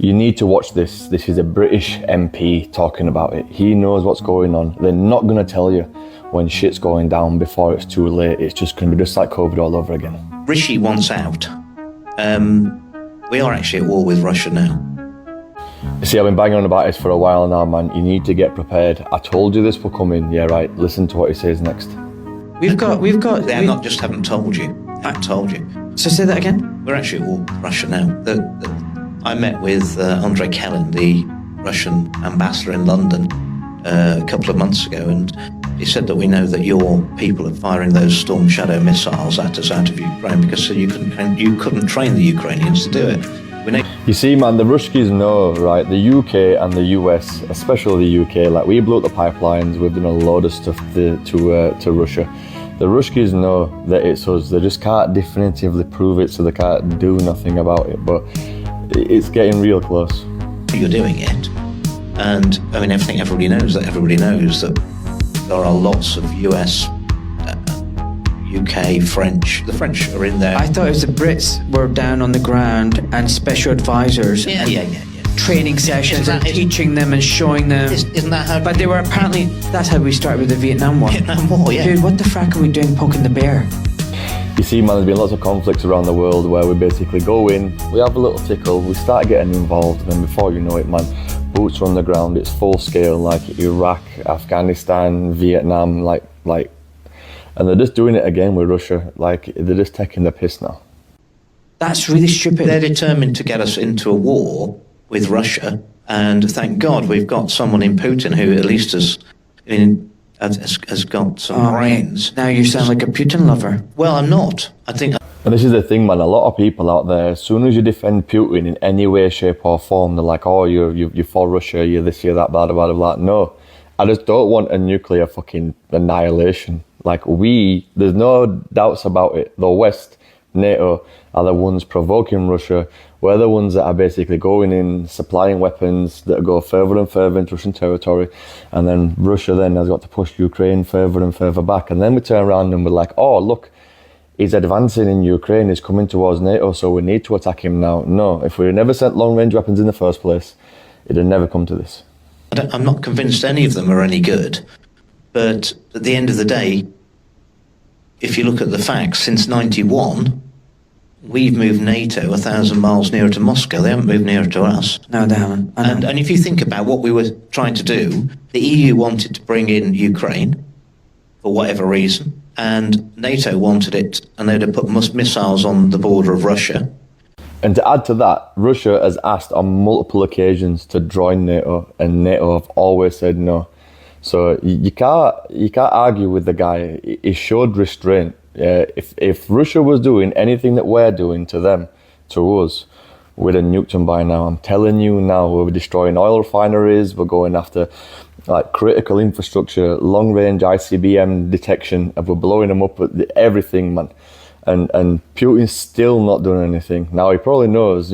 You need to watch this. This is a British MP talking about it. He knows what's going on. They're not going to tell you when shit's going down before it's too late. It's just going to be just like COVID all over again. Rishi wants out. We are actually at war with Russia now. You see, I've been banging on about this for a while now, man. You need to get prepared. I told you this will come in. Yeah, right. Listen to what he says next. They not just haven't told you. I've told you. So say that again? We're actually at war with Russia now. I met with Andrei Kellin, the Russian ambassador in London, a couple of months ago, and he said that we know that your people are firing those Storm Shadow missiles at us out of Ukraine because you couldn't train the Ukrainians to do it. You see, man, the Ruskies know, right? The UK and the US, especially the UK, like we blew up the pipelines, we've done a load of stuff to Russia. The Ruskies know that it's us. They just can't definitively prove it, so they can't do nothing about it. But it's getting real close. You're doing it, and I mean, everybody knows that there are lots of US, UK, French. The French are in there. I thought it was the Brits were down on the ground and special advisors. Yeah. Training sessions and teaching them and showing them. Isn't that how? But they were apparently, that's how we started with the Vietnam War. Vietnam War, yeah. Dude, what the frack are we doing poking the bear? You see, man, there's been lots of conflicts around the world where we basically go in, we have a little tickle, we start getting involved, and then before you know it, man, boots are on the ground, it's full scale, like Iraq, Afghanistan, Vietnam, like, and they're just doing it again with Russia, like, they're just taking the piss now. That's really stupid. They're determined to get us into a war with Russia, and thank God we've got someone in Putin who at least has got some brains. Now you sound like a Putin lover. Well, I'm not. I think. And this is the thing, man, a lot of people out there, as soon as you defend Putin in any way, shape or form, they're like, oh, you're for Russia, you're this, you're that, blah, blah, blah, blah. No, I just don't want a nuclear fucking annihilation. Like there's no doubts about it. The West, NATO, are the ones provoking Russia. We're the ones that are basically going in, supplying weapons that go further and further into Russian territory. And then Russia then has got to push Ukraine further and further back. And then we turn around and we're like, oh, look, he's advancing in Ukraine, he's coming towards NATO, so we need to attack him now. No, if we had never sent long-range weapons in the first place, it'd have never come to this. I'm not convinced any of them are any good. But at the end of the day, if you look at the facts, since 91, we've moved NATO 1,000 miles nearer to Moscow. They haven't moved nearer to us. No, they haven't. And if you think about what we were trying to do, the EU wanted to bring in Ukraine for whatever reason, and NATO wanted it, and they'd have put missiles on the border of Russia. And to add to that, Russia has asked on multiple occasions to join NATO, and NATO have always said no. So you can't argue with the guy. He showed restraint. If Russia was doing anything that we're doing to them, to us, we'd have nuked them by now. I'm telling you now, we're destroying oil refineries, we're going after like critical infrastructure, long-range ICBM detection, and we're blowing them up with everything, man. And Putin's still not doing anything. Now he probably knows,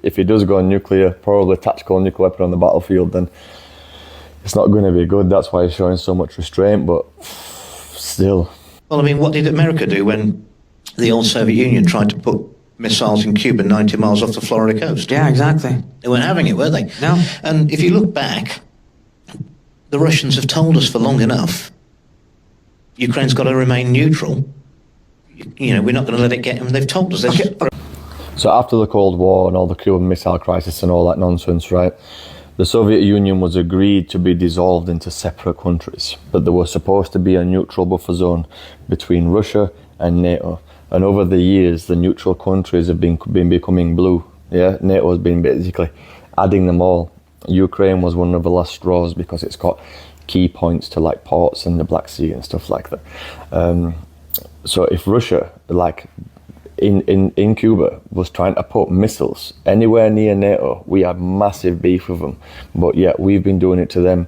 if he does go nuclear, probably tactical nuclear weapon on the battlefield, then it's not going to be good. That's why he's showing so much restraint, but still. Well, I mean, what did America do when the old Soviet Union tried to put missiles in Cuba 90 miles off the Florida coast? Yeah, exactly. They weren't having it, were they? No. And if you look back, the Russians have told us for long enough, Ukraine's got to remain neutral. We're not going to let it get them. They've told us this. Okay. So after the Cold War and all the Cuban Missile Crisis and all that nonsense, right? The Soviet Union was agreed to be dissolved into separate countries, but there was supposed to be a neutral buffer zone between Russia and NATO. And over the years, the neutral countries have been becoming blue. Yeah, NATO has been basically adding them all. Ukraine was one of the last straws because it's got key points to like ports in the Black Sea and stuff like that. So if Russia, like in Cuba, was trying to put missiles anywhere near NATO, we had massive beef with them. But yeah, we've been doing it to them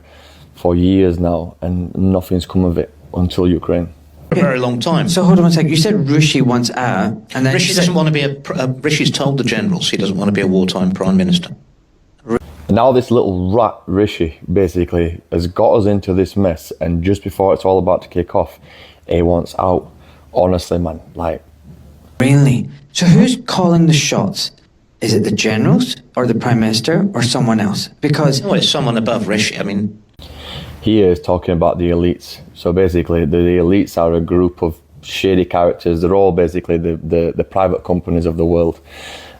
for years now, and nothing's come of it until Ukraine. For a very long time. So hold on a second. You said Rishi wants out, and then Rishi doesn't want to be Rishi's told the generals he doesn't want to be a wartime prime minister. And now this little rat Rishi basically has got us into this mess, and just before it's all about to kick off, he wants out. Honestly, man, like. Really? So who's calling the shots? Is it the generals or the prime minister or someone else? Because Well, it's someone above Rishi. I mean, Here is talking about the elites. So basically, the elites are a group of shady characters. They're all basically the private companies of the world.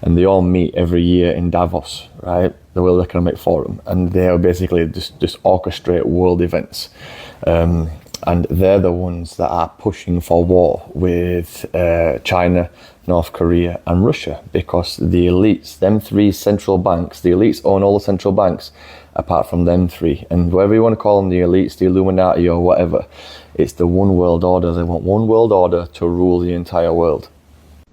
And they all meet every year in Davos, right? The World Economic Forum. And they are basically just orchestrate world events. And they're the ones that are pushing for war with China, North Korea and Russia, because the elites, them three central banks, the elites own all the central banks apart from them three. And whatever you want to call them, the elites, the Illuminati or whatever, it's the one world order. They want one world order to rule the entire world.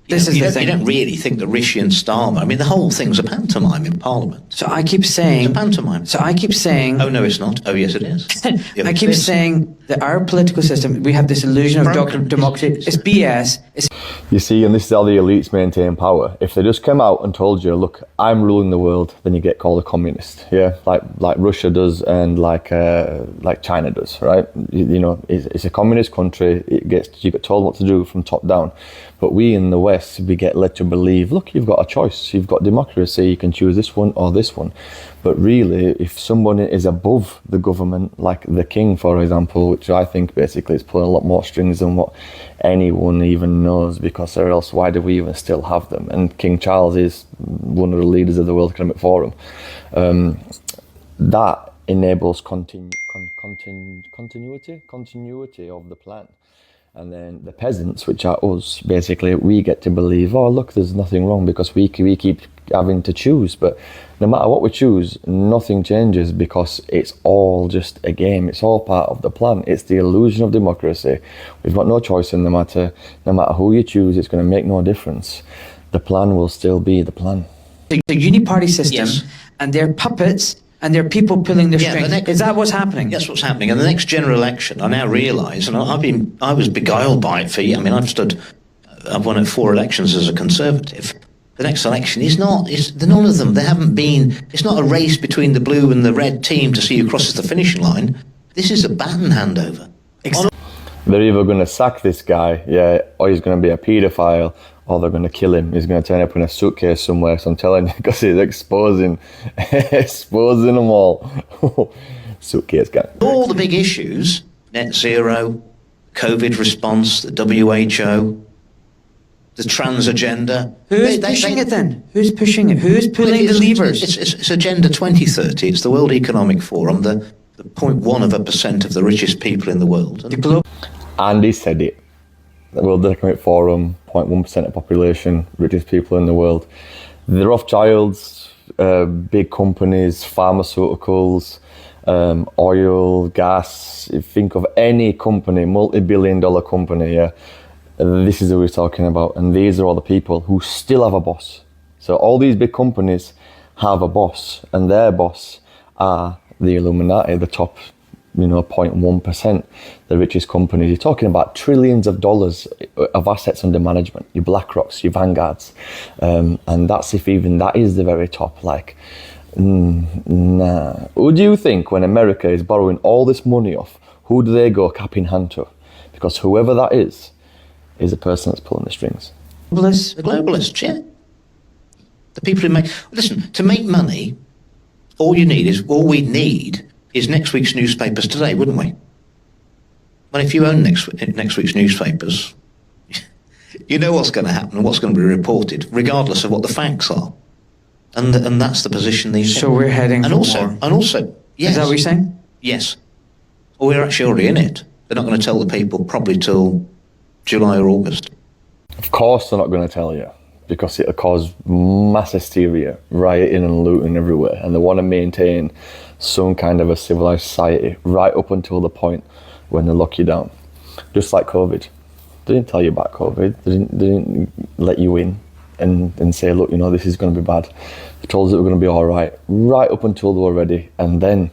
this is you the don't, thing. you don't really think that Rishi and Starmer, I mean, the whole thing's a pantomime in Parliament. So I keep saying. It's a pantomime. So I keep saying. Oh, no, it's not. Oh, yes, it is. Yeah, I it keep is. saying that our political system, we have this illusion of Broken. democracy. It's BS. It's You see, and this is how the elites maintain power. If they just came out and told you, look, I'm ruling the world, then you get called a communist, yeah, like Russia does and like China does, right? You know, it's a communist country. You get told what to do from top down. But we in the West, we get led to believe, look, you've got a choice. You've got democracy. You can choose this one or this one. But really, if someone is above the government, like the king, for example, which I think basically is pulling a lot more strings than what anyone even knows, because or else why do we even still have them? And King Charles is one of the leaders of the World Economic Forum. That enables continuity of the plan. And then the peasants, which are us, basically, we get to believe, oh, look, there's nothing wrong because we keep having to choose. But no matter what we choose, nothing changes because it's all just a game. It's all part of the plan. It's the illusion of democracy. We've got no choice in the matter. No matter who you choose, it's going to make no difference. The plan will still be the plan. the uni-party system, Yes. and they're puppets, and they're people pulling the Yeah, strings. the next- Is that what's happening? That's what's happening. And the next general election, I now realise, and I was beguiled by it for years. I mean, I've won 4 elections as a Conservative. The next election is none of them. They haven't been, it's not a race between the blue and the red team to see who crosses the finishing line. This is a baton handover. They're either going to sack this guy, yeah, or he's going to be a paedophile, or they're going to kill him. He's going to turn up in a suitcase somewhere. So I'm telling you, because he's exposing them all. Suitcase gang. All the big issues, net zero, COVID response, the WHO, the trans agenda. Who's pushing it then? Who's pushing it? Who's pulling the levers? It's Agenda 2030. It's the World Economic Forum, the 0.1% of the richest people in the world. The global. And he said it. The World Economic Forum, 0.1% of population, richest people in the world. The Rothschilds, big companies, pharmaceuticals, oil, gas. You think of any company, multi-billion-dollar company, yeah. This is who we're talking about. And these are all the people who still have a boss. So all these big companies have a boss, and their boss are the Illuminati, the top 0.1%, the richest companies. You're talking about trillions of dollars of assets under management, your BlackRocks, your Vanguards. And that's if even that is the very top. Nah. Who do you think when America is borrowing all this money off, who do they go cap in hand to? Because whoever that is the person that's pulling the strings. The globalists, yeah. The people who make... Listen, to make money, all we'd need is next week's newspapers today, wouldn't we? Well, if you own next week's newspapers, you know what's going to happen and what's going to be reported, regardless of what the facts are. And that's the position these... So we're heading for war. And also, yes. Is that what you're saying? Yes. Well, we're actually already in it. They're not going to tell the people probably till July or August. Of course they're not going to tell you, because it'll cause mass hysteria, rioting and looting everywhere, and they want to maintain some kind of a civilized society right up until the point when they lock you down. Just like COVID. They didn't tell you about COVID. They didn't let you in and say, look, this is going to be bad. They told us it was going to be all right up until they were ready, and then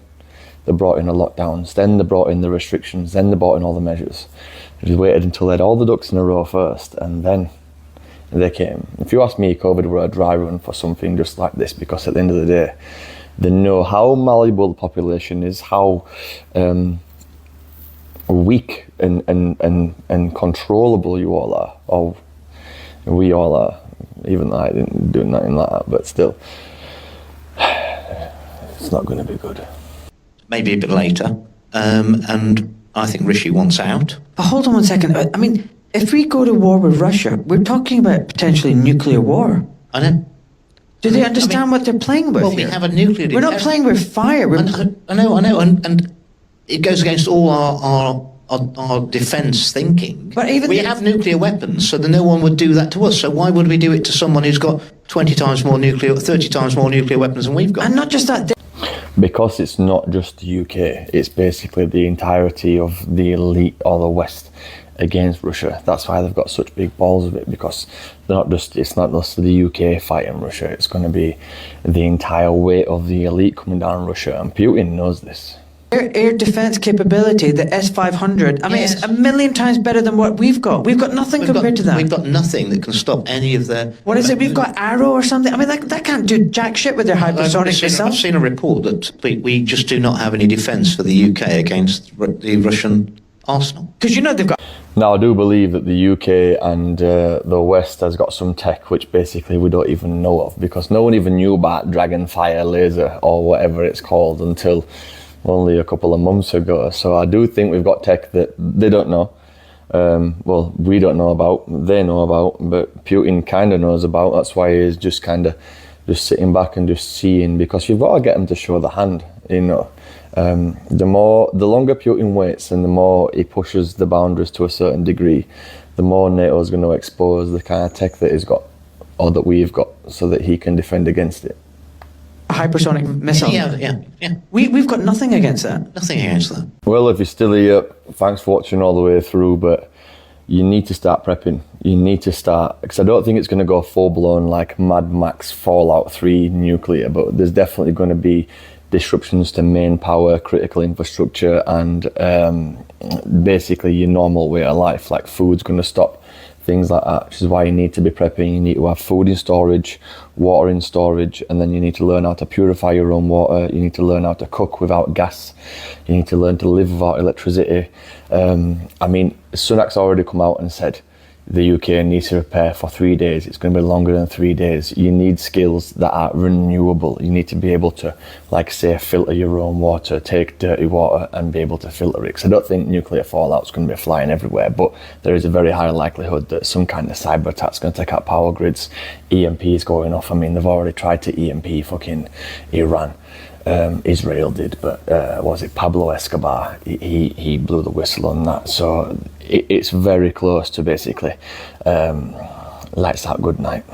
they brought in the lockdowns, then they brought in the restrictions, then they brought in all the measures. They just waited until they had all the ducks in a row first, and then they came. If you ask me, COVID were a dry run for something just like this, because at the end of the day, they know how malleable the population is, how weak and controllable you all are, or we all are. even though I didn't do nothing like that, but still, it's not going to be good. Maybe a bit later. And I think Rishi wants out. But hold on one second. I mean, if we go to war with Russia, we're talking about potentially nuclear war. I know. Do they understand what they're playing with Well, here? we have a nuclear... We're not playing with fire. I know, and it goes against all our defence thinking. But even we have nuclear weapons, so that no one would do that to us. So why would we do it to someone who's got 20 times more nuclear, 30 times more nuclear weapons than we've got? And not just that. Because it's not just the UK, it's basically the entirety of the elite or the West against Russia. That's why they've got such big balls of it, because it's not just the UK fighting Russia, it's going to be the entire weight of the elite coming down on Russia, and Putin knows this. Air defence capability, the S-500, I mean, Yes. it's a million times better than what we've got. We've got nothing compared to that. We've got nothing that can stop any of their... What is it? We've got Arrow or something? I mean, that can't do jack shit with their hypersonic missiles. I've seen a report that we just do not have any defence for the UK against the Russian arsenal. Because you know they've got... Now, I do believe that the UK and the West has got some tech which basically we don't even know of, because no one even knew about Dragonfire laser or whatever it's called until only a couple of months ago. So I do think we've got tech that they don't know. Well, we don't know about, they know about, but Putin kind of knows about. That's why he's just kind of just sitting back and just seeing, because you've got to get him to show the hand, you know. The longer Putin waits and the more he pushes the boundaries to a certain degree, the more NATO is going to expose the kind of tech that he's got, or that we've got, so that he can defend against it. hypersonic missile. Yeah. We've got nothing against that. Nothing against that. Well, if you're still here, thanks for watching all the way through, but you need to start prepping. You need to start, because I don't think it's going to go full-blown like Mad Max Fallout 3 nuclear, but there's definitely going to be disruptions to main power, critical infrastructure, and basically your normal way of life. Like food's going to stop, things like that, which is why you need to be prepping. You need to have food in storage, water in storage, and then you need to learn how to purify your own water. You need to learn how to cook without gas. You need to learn to live without electricity. I mean, Sunak's already come out and said the UK needs to prepare for 3 days. It's going to be longer than 3 days. You need skills that are renewable. You need to be able to, like say, filter your own water, take dirty water and be able to filter it. Because I don't think nuclear fallout is going to be flying everywhere, but there is a very high likelihood that some kind of cyber attack is going to take out power grids. EMP is going off. I mean, they've already tried to EMP fucking Iran. Israel did, but was it Pablo Escobar? He blew the whistle on that. So it's very close to basically lights out, good night.